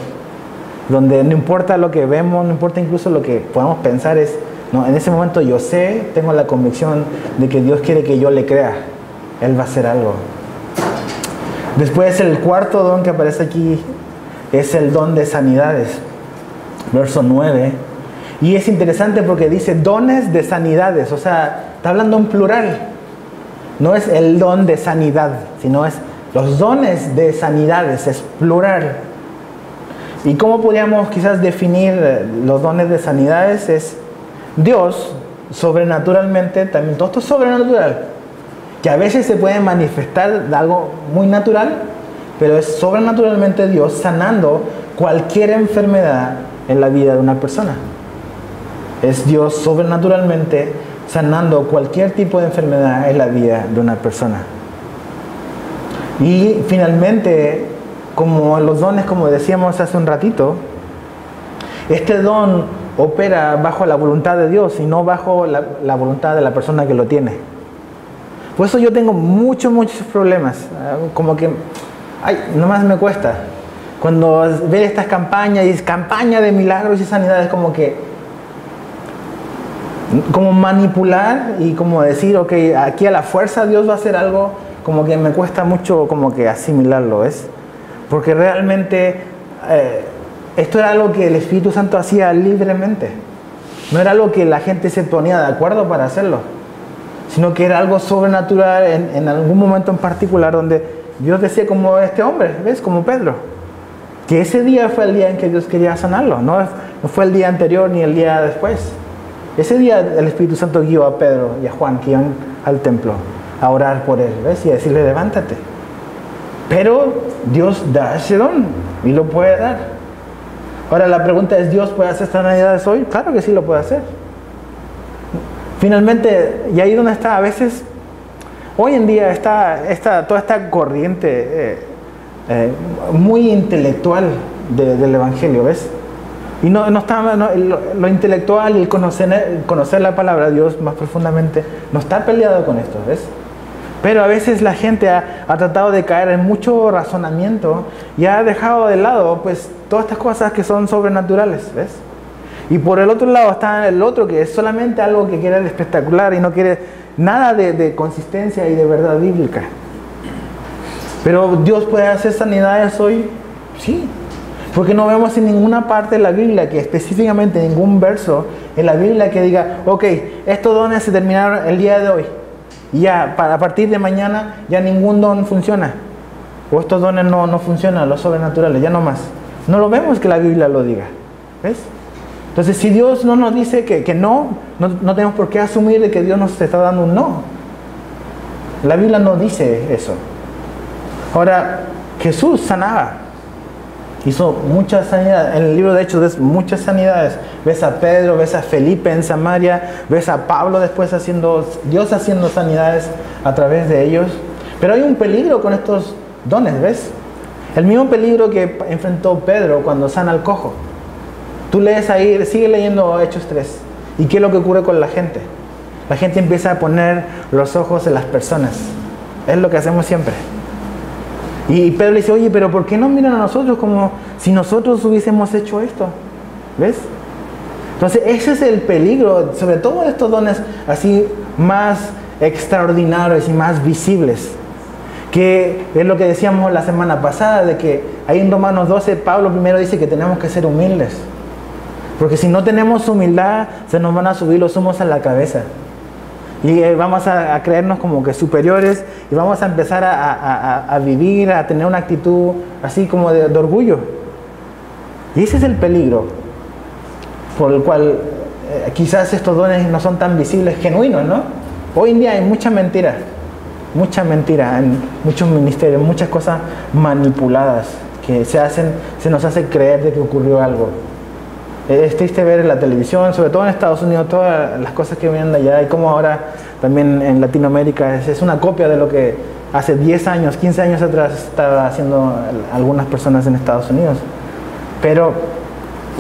Donde no importa lo que vemos, no importa incluso lo que podamos pensar, no, en ese momento yo sé, tengo la convicción de que Dios quiere que yo le crea. Él va a hacer algo. Después el cuarto don que aparece aquí es el don de sanidades. Verso 9. Y es interesante porque dice dones de sanidades. O sea, está hablando en plural. No es el don de sanidad, sino es los dones de sanidades. Es plural. ¿Y cómo podríamos quizás definir los dones de sanidades? Es Dios sobrenaturalmente, también todo esto es sobrenatural, que a veces se puede manifestar de algo muy natural, pero es sobrenaturalmente Dios sanando cualquier enfermedad en la vida de una persona. Es Dios sobrenaturalmente sanando cualquier tipo de enfermedad en la vida de una persona. Y finalmente, como los dones, como decíamos hace un ratito, este don opera bajo la voluntad de Dios y no bajo la voluntad de la persona que lo tiene. Por eso yo tengo muchos problemas. Como que, nomás me cuesta. Cuando ver estas campañas y campaña de milagros y sanidades, como manipular y como decir, ok, aquí a la fuerza Dios va a hacer algo, como que me cuesta mucho como que asimilarlo, ¿ves? Porque realmente esto era algo que el Espíritu Santo hacía libremente. No era algo que la gente se ponía de acuerdo para hacerlo, sino que era algo sobrenatural en algún momento en particular donde Dios decía, como este hombre, ¿ves? Como Pedro, que ese día fue el día en que Dios quería sanarlo, no fue el día anterior ni el día después. Ese día el Espíritu Santo guió a Pedro y a Juan, que iban al templo a orar por él, ¿ves? Y a decirle, levántate. Pero Dios da ese don y lo puede dar. Ahora la pregunta es, ¿Dios puede hacer sanidades hoy? Claro que sí lo puede hacer. Finalmente, y ahí donde está, a veces, hoy en día está toda esta corriente muy intelectual del Evangelio, ¿ves? Y lo intelectual y el conocer la palabra de Dios más profundamente no está peleado con esto, ¿ves? Pero a veces la gente ha tratado de caer en mucho razonamiento y ha dejado de lado pues todas estas cosas que son sobrenaturales, ¿ves? Y por el otro lado está el otro que es solamente algo que quiere el espectacular y no quiere nada de consistencia y de verdad bíblica. Pero Dios puede hacer sanidades hoy, sí. Porque no vemos en ninguna parte de la Biblia, que específicamente ningún verso en la Biblia que diga, ok, estos dones se terminaron el día de hoy. Y ya, a partir de mañana, ya ningún don funciona. O estos dones no funcionan, los sobrenaturales, ya no más. No lo vemos que la Biblia lo diga. ¿Ves? Entonces, si Dios no nos dice que no tenemos por qué asumir de que Dios nos está dando un no. La Biblia no dice eso. Ahora, Jesús sanaba. Hizo muchas sanidades. En el libro de Hechos ves muchas sanidades. Ves a Pedro, ves a Felipe en Samaria, ves a Pablo después Dios haciendo sanidades a través de ellos. Pero hay un peligro con estos dones, ¿ves? El mismo peligro que enfrentó Pedro cuando sana al cojo. Tú lees ahí, sigue leyendo Hechos 3. ¿Y qué es lo que ocurre con la gente? La gente empieza a poner los ojos en las personas. Es lo que hacemos siempre. Y Pedro le dice, oye, pero ¿por qué no miran a nosotros como si nosotros hubiésemos hecho esto? ¿Ves? Entonces ese es el peligro, sobre todo de estos dones así más extraordinarios y más visibles. Que es lo que decíamos la semana pasada, de que ahí en Romanos 12, Pablo primero dice que tenemos que ser humildes. Porque si no tenemos humildad, se nos van a subir los humos a la cabeza. Y vamos a creernos como que superiores y vamos a empezar a vivir, a tener una actitud así como de orgullo. Y ese es el peligro por el cual quizás estos dones no son tan visibles, genuinos, ¿no? Hoy en día hay mucha mentira en muchos ministerios, muchas cosas manipuladas que se nos hace creer de que ocurrió algo. Es triste ver en la televisión, sobre todo en Estados Unidos, todas las cosas que vienen de allá y como ahora también en Latinoamérica es una copia de lo que hace 10 años, 15 años atrás estaba haciendo algunas personas en Estados Unidos. Pero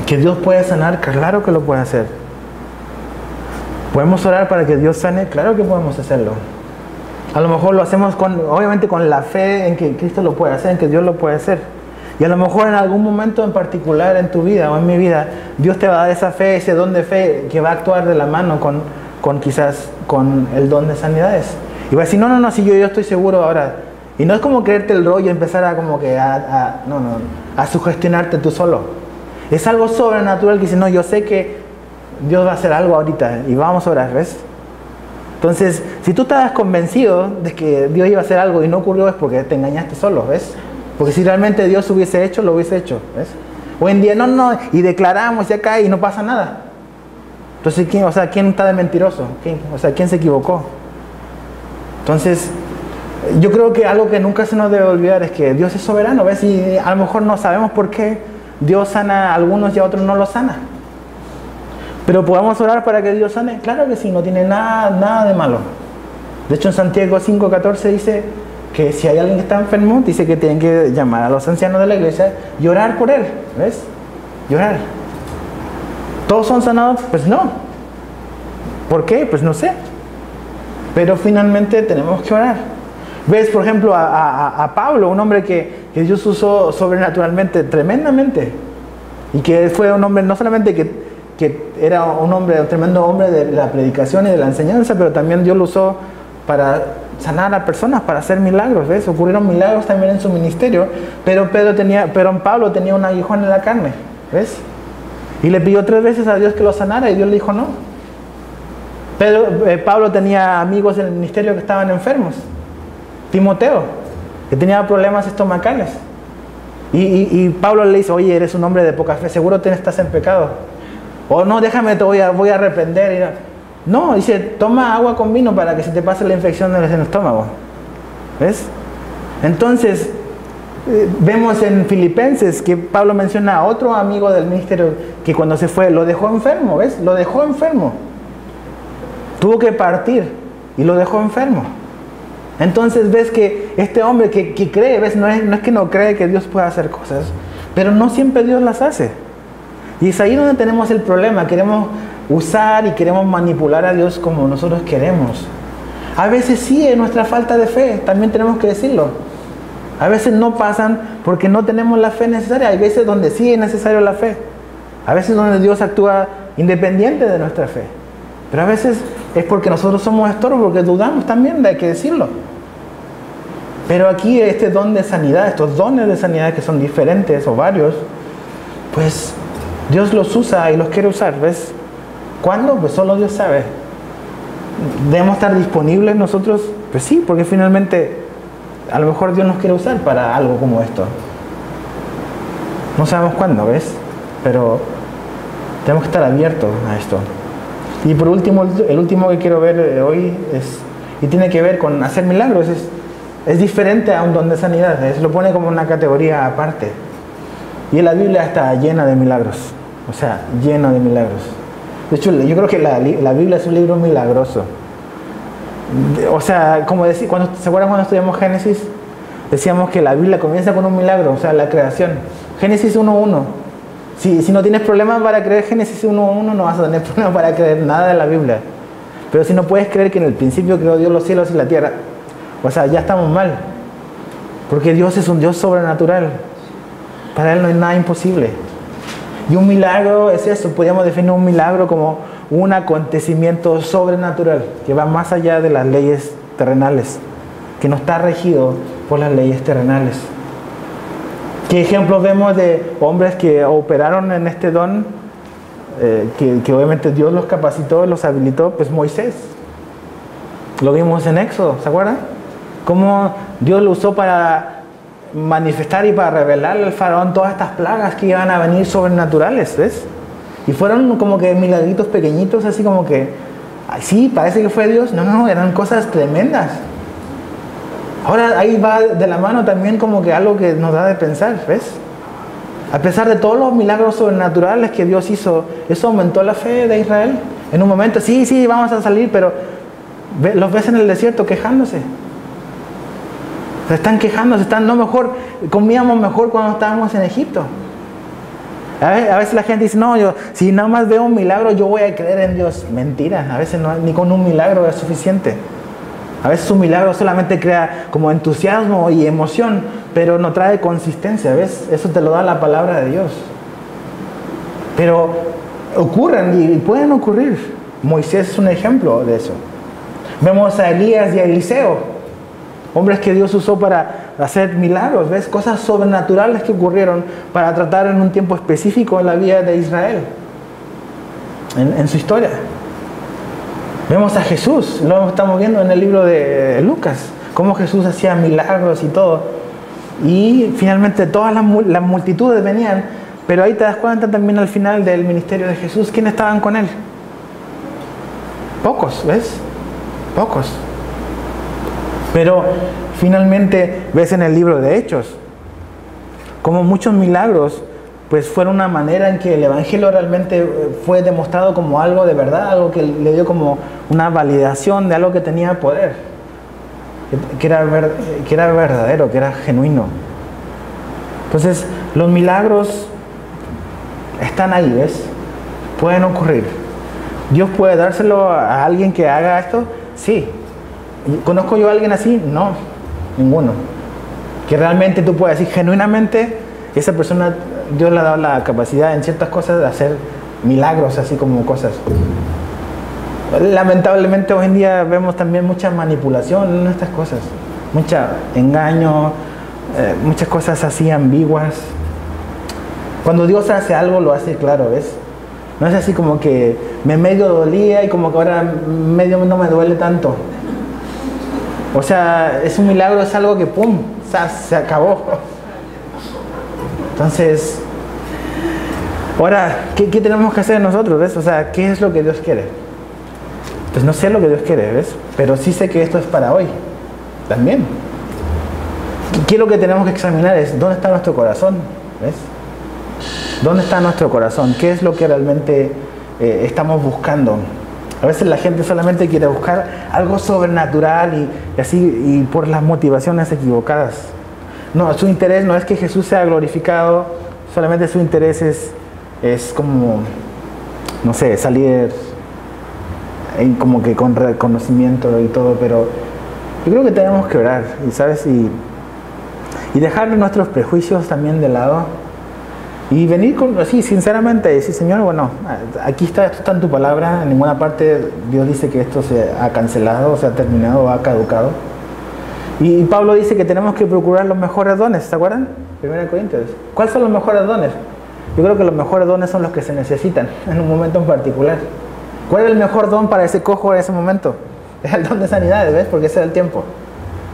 que Dios puede sanar, claro que lo puede hacer. ¿Podemos orar para que Dios sane? Claro que podemos hacerlo. A lo mejor lo hacemos obviamente con la fe en que Cristo lo puede hacer, en que Dios lo puede hacer. Y a lo mejor en algún momento en particular en tu vida o en mi vida, Dios te va a dar esa fe, ese don de fe que va a actuar de la mano quizás con el don de sanidades. Y va a decir, no, si yo estoy seguro ahora. Y no es como creerte el rollo y empezar a sugestionarte tú solo. Es algo sobrenatural que dice, no, yo sé que Dios va a hacer algo ahorita y vamos a orar, ¿ves? Entonces, si tú estabas convencido de que Dios iba a hacer algo y no ocurrió, es porque te engañaste solo, ¿ves? Porque si realmente Dios hubiese hecho, lo hubiese hecho, ¿ves? Hoy en día, no, y declaramos y acá y no pasa nada. Entonces, ¿quién está de mentiroso? ¿Quién se equivocó? Entonces, Yo creo que algo que nunca se nos debe olvidar es que Dios es soberano, ¿ves? Y a lo mejor no sabemos por qué Dios sana a algunos y a otros no los sana. Pero podemos orar para que Dios sane. Claro que sí, no tiene nada de malo. De hecho, en Santiago 5:14 dice que si hay alguien que está enfermo, dice que tienen que llamar a los ancianos de la iglesia y orar por él, ¿ves? Llorar. ¿Todos son sanados? Pues no. ¿Por qué? Pues no sé. Pero finalmente tenemos que orar. ¿Ves, por ejemplo, a Pablo, un hombre que Dios usó sobrenaturalmente, tremendamente? Y que fue un hombre no solamente que era un tremendo hombre de la predicación y de la enseñanza, pero también Dios lo usó para sanar a personas, para hacer milagros, ¿ves? Ocurrieron milagros también en su ministerio, pero Pablo tenía un aguijón en la carne, ¿ves? Y le pidió 3 veces a Dios que lo sanara y Dios le dijo no. Pablo tenía amigos en el ministerio que estaban enfermos. Timoteo, que tenía problemas estomacales. Y Pablo le dice, oye, eres un hombre de poca fe, seguro estás en pecado. O no, déjame, voy a arrepender. No, dice, toma agua con vino para que se te pase la infección en el estómago. ¿Ves? Entonces, vemos en Filipenses que Pablo menciona a otro amigo del ministerio que cuando se fue lo dejó enfermo, ¿ves? Lo dejó enfermo. Tuvo que partir y lo dejó enfermo. Entonces ves que este hombre que cree, ¿ves? No es que no cree que Dios pueda hacer cosas, pero no siempre Dios las hace. Y es ahí donde tenemos el problema. Queremos usar y queremos manipular a Dios como nosotros queremos. A veces sí es nuestra falta de fe, también tenemos que decirlo. A veces no pasan porque no tenemos la fe necesaria. Hay veces donde sí es necesaria la fe. A veces donde Dios actúa independiente de nuestra fe. Pero a veces es porque nosotros somos estorbo, porque dudamos también, hay que decirlo. Pero aquí este don de sanidad, estos dones de sanidad que son diferentes o varios, pues Dios los usa y los quiere usar, ¿ves? ¿Cuándo? Pues solo Dios sabe. ¿Debemos estar disponibles nosotros? Pues sí, porque finalmente a lo mejor Dios nos quiere usar para algo como esto. No sabemos cuándo, ¿ves? Pero tenemos que estar abiertos a esto. Y por último, el último que quiero ver hoy y tiene que ver con hacer milagros. Es diferente a un don de sanidad. Lo pone como una categoría aparte. Y la Biblia está llena de milagros. O sea, llena de milagros. De hecho, yo creo que la Biblia es un libro milagroso. O sea, como decía, ¿se acuerdan cuando estudiamos Génesis? Decíamos que la Biblia comienza con un milagro, o sea, la creación. Génesis 1:1. Si no tienes problemas para creer Génesis 1:1, no vas a tener problemas para creer nada de la Biblia. Pero si no puedes creer que en el principio creó Dios los cielos y la tierra, o sea, ya estamos mal. Porque Dios es un Dios sobrenatural. Para Él no hay nada imposible. Y un milagro es eso. Podríamos definir un milagro como un acontecimiento sobrenatural que va más allá de las leyes terrenales, que no está regido por las leyes terrenales. ¿Qué ejemplos vemos de hombres que operaron en este don? Que obviamente Dios los capacitó, los habilitó. Pues Moisés. Lo vimos en Éxodo, ¿se acuerdan? Cómo Dios lo usó para manifestar y para revelarle al faraón todas estas plagas que iban a venir sobrenaturales, ¿ves? Y fueron como que milagritos pequeñitos, así como que, ay, sí, parece que fue Dios. No, eran cosas tremendas. Ahora ahí va de la mano también como que algo que nos da de pensar, ¿ves? A pesar de todos los milagros sobrenaturales que Dios hizo, eso aumentó la fe de Israel. En un momento, sí, vamos a salir, pero los ves en el desierto quejándose. Se están quejando, comíamos mejor cuando estábamos en Egipto. A veces la gente dice, no, si nada más veo un milagro, yo voy a creer en Dios. Mentira, a veces ni con un milagro es suficiente. A veces un milagro solamente crea como entusiasmo y emoción, pero no trae consistencia, ¿ves? Eso te lo da la palabra de Dios. Pero ocurren y pueden ocurrir. Moisés es un ejemplo de eso. Vemos a Elías y a Eliseo. Hombres que Dios usó para hacer milagros, ¿ves? Cosas sobrenaturales que ocurrieron para tratar en un tiempo específico en la vida de Israel, en su historia. Vemos a Jesús, lo estamos viendo en el libro de Lucas, cómo Jesús hacía milagros y todo. Y finalmente todas las multitudes venían, pero ahí te das cuenta también al final del ministerio de Jesús, ¿quiénes estaban con él? Pocos, ¿ves? Pocos. Pero finalmente ves en el libro de Hechos como muchos milagros pues fueron una manera en que el Evangelio realmente fue demostrado como algo de verdad, algo que le dio como una validación de algo que tenía poder, que era verdadero, que era genuino. Entonces los milagros están ahí, ¿ves? Pueden ocurrir. ¿Dios puede dárselo a alguien que haga esto? Sí. ¿Conozco yo a alguien así? No, ninguno. Que realmente tú puedas decir genuinamente, esa persona, Dios le ha dado la capacidad en ciertas cosas de hacer milagros, así como cosas. Lamentablemente hoy en día vemos también mucha manipulación en estas cosas, mucho engaño, muchas cosas así ambiguas. Cuando Dios hace algo lo hace claro, ¿ves? No es así como que me medio dolía y como que ahora medio no me duele tanto. O sea, es un milagro, es algo que ¡pum! Se acabó. Entonces, ahora, ¿qué tenemos que hacer nosotros? ¿Ves? O sea, ¿qué es lo que Dios quiere? Pues no sé lo que Dios quiere, ¿ves? Pero sí sé que esto es para hoy, también. ¿Qué es lo que tenemos que examinar? Es ¿dónde está nuestro corazón? ¿Ves? ¿Dónde está nuestro corazón? ¿Qué es lo que realmente estamos buscando? A veces la gente solamente quiere buscar algo sobrenatural y así, y por las motivaciones equivocadas. No, su interés no es que Jesús sea glorificado, solamente su interés es como, no sé, salir como que con reconocimiento y todo, pero yo creo que tenemos que orar, y ¿sabes? Y dejar nuestros prejuicios también de lado y venir así sinceramente y decir, Señor, bueno, aquí está, esto está en tu palabra, en ninguna parte Dios dice que esto se ha cancelado, se ha terminado o ha caducado. Y Pablo dice que tenemos que procurar los mejores dones, ¿se acuerdan? 1 Corintios. ¿Cuáles son los mejores dones? Yo creo que los mejores dones son los que se necesitan en un momento en particular. ¿Cuál es el mejor don para ese cojo en ese momento? Es el don de sanidad, ¿ves? Porque ese era el tiempo.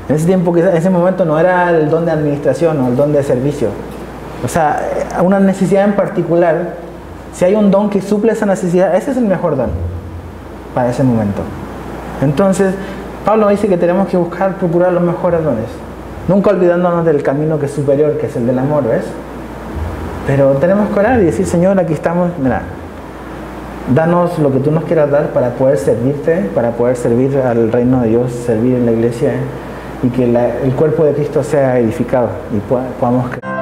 En ese momento no era el don de administración o el don de servicio. O sea, una necesidad en particular, si hay un don que suple esa necesidad, ese es el mejor don para ese momento. Entonces, Pablo dice que tenemos que procurar los mejores dones, nunca olvidándonos del camino que es superior, que es el del amor, ¿ves? Pero tenemos que orar y decir, Señor, aquí estamos, mira, danos lo que tú nos quieras dar para poder servirte, para poder servir al reino de Dios, servir en la iglesia, y que el cuerpo de Cristo sea edificado y podamos creer.